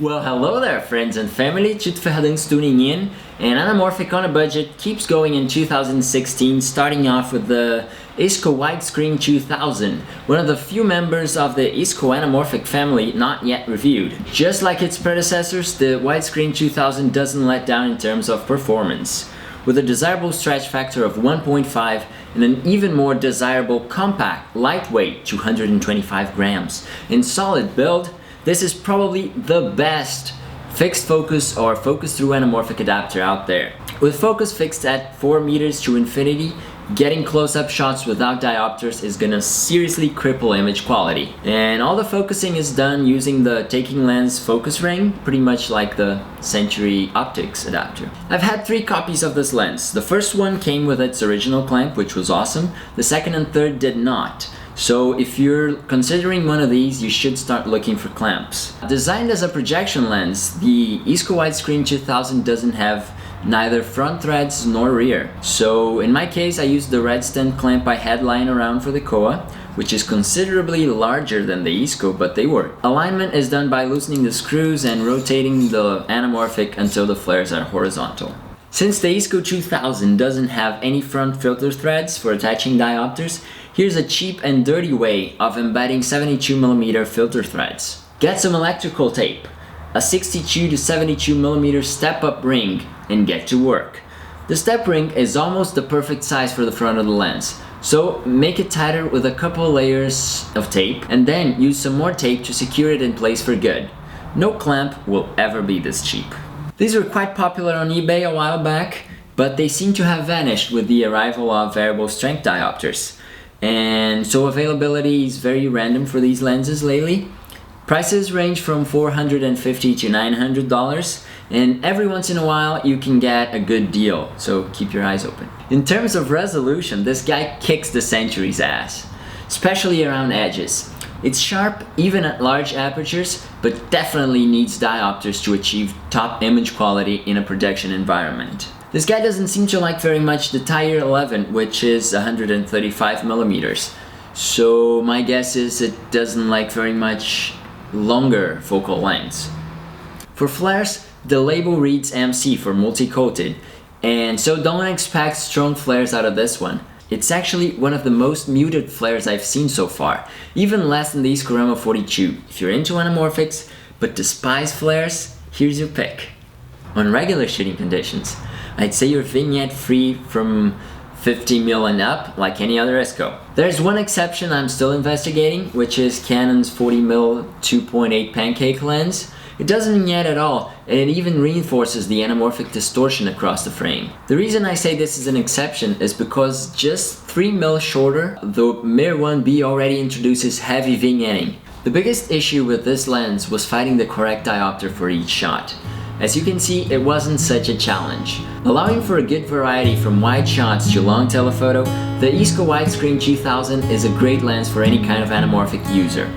Well, hello there friends and family, Tito Ferradans tuning in, and Anamorphic on a budget keeps going in 2016, starting off with the Isco Wide-Screen 2000, one of the few members of the Isco Anamorphic family not yet reviewed. Just like its predecessors, the Widescreen 2000 doesn't let down in terms of performance. With a desirable stretch factor of 1.5 and an even more desirable compact, lightweight 225 grams and solid build, this is probably the best fixed focus or focus through anamorphic adapter out there. With focus fixed at 4 meters to infinity, getting close-up shots without diopters is gonna seriously cripple image quality. And all the focusing is done using the taking lens focus ring, pretty much like the Century Optics adapter. I've had 3 copies of this lens. The first one came with its original clamp, which was awesome. The second and third did not. So if you're considering one of these, you should start looking for clamps. Designed as a projection lens, the Isco Wide-Screen 2000 doesn't have neither front threads nor rear. So in my case, I used the red stent clamp I had lying around for the Koa, which is considerably larger than the Isco, but they work. Alignment is done by loosening the screws and rotating the anamorphic until the flares are horizontal. Since the Isco 2000 doesn't have any front filter threads for attaching diopters, here's a cheap and dirty way of embedding 72mm filter threads. Get some electrical tape, a 62 to 72mm step-up ring, and get to work. The step ring is almost the perfect size for the front of the lens, so make it tighter with a couple layers of tape and then use some more tape to secure it in place for good. No clamp will ever be this cheap. These were quite popular on eBay a while back, but they seem to have vanished with the arrival of variable strength diopters. And so availability is very random for these lenses lately. Prices range from $450 to $900, and every once in a while you can get a good deal, so keep your eyes open. In terms of resolution, this guy kicks the Century's ass, especially around edges. It's sharp even at large apertures, but definitely needs diopters to achieve top image quality in a projection environment. This guy doesn't seem to like very much the Tire 11, which is 135mm. So my guess is it doesn't like very much longer focal lengths. For flares, the label reads MC for multi-coated, and so don't expect strong flares out of this one. It's actually one of the most muted flares I've seen so far, even less than the Isco 42. If you're into anamorphics but despise flares, here's your pick. On regular shooting conditions, I'd say you're vignette free from 50mm and up, like any other Isco. There's one exception I'm still investigating, which is Canon's 40mm 2.8 pancake lens. It doesn't vignette at all, and it even reinforces the anamorphic distortion across the frame. The reason I say this is an exception is because just 3mm shorter, the Mir 1B already introduces heavy vignetting. The biggest issue with this lens was finding the correct diopter for each shot. As you can see, it wasn't such a challenge. Allowing for a good variety from wide shots to long telephoto, the Isco Wide-Screen 2000 is a great lens for any kind of anamorphic user.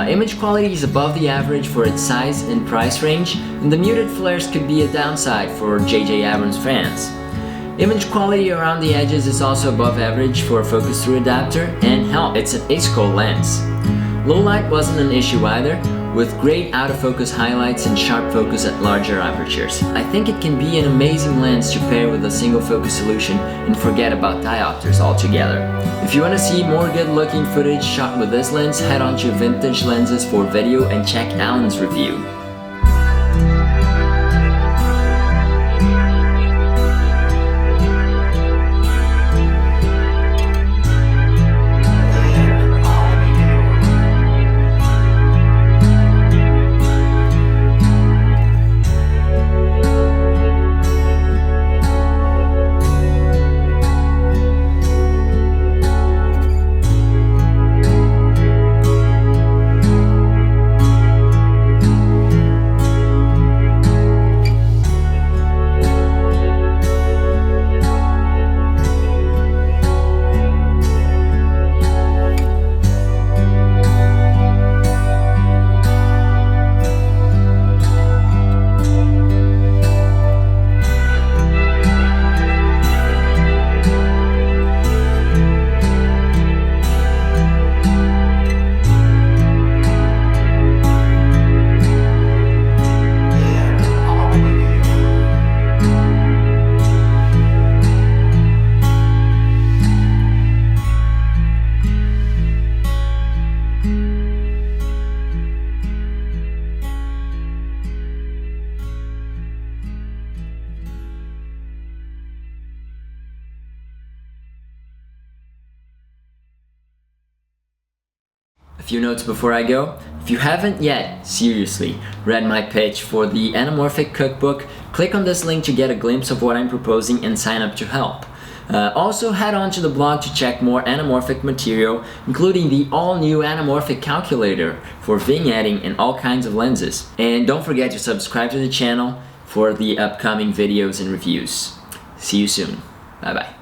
Image quality is above the average for its size and price range, and the muted flares could be a downside for J.J. Abrams fans. Image quality around the edges is also above average for a focus through adapter, and hell, it's an Isco lens. Low light wasn't an issue either, with great out-of-focus highlights and sharp focus at larger apertures. I think it can be an amazing lens to pair with a single focus solution and forget about diopters altogether. If you want to see more good-looking footage shot with this lens, head on to VintageLensesForVideo and check Alan's review. A few notes before I go. If you haven't yet, seriously, read my pitch for the Anamorphic cookbook, click on this link to get a glimpse of what I'm proposing and sign up to help. Also head on to the blog to check more anamorphic material, including the all-new anamorphic calculator for vignetting and all kinds of lenses. And don't forget to subscribe to the channel for the upcoming videos and reviews. See you soon. Bye bye.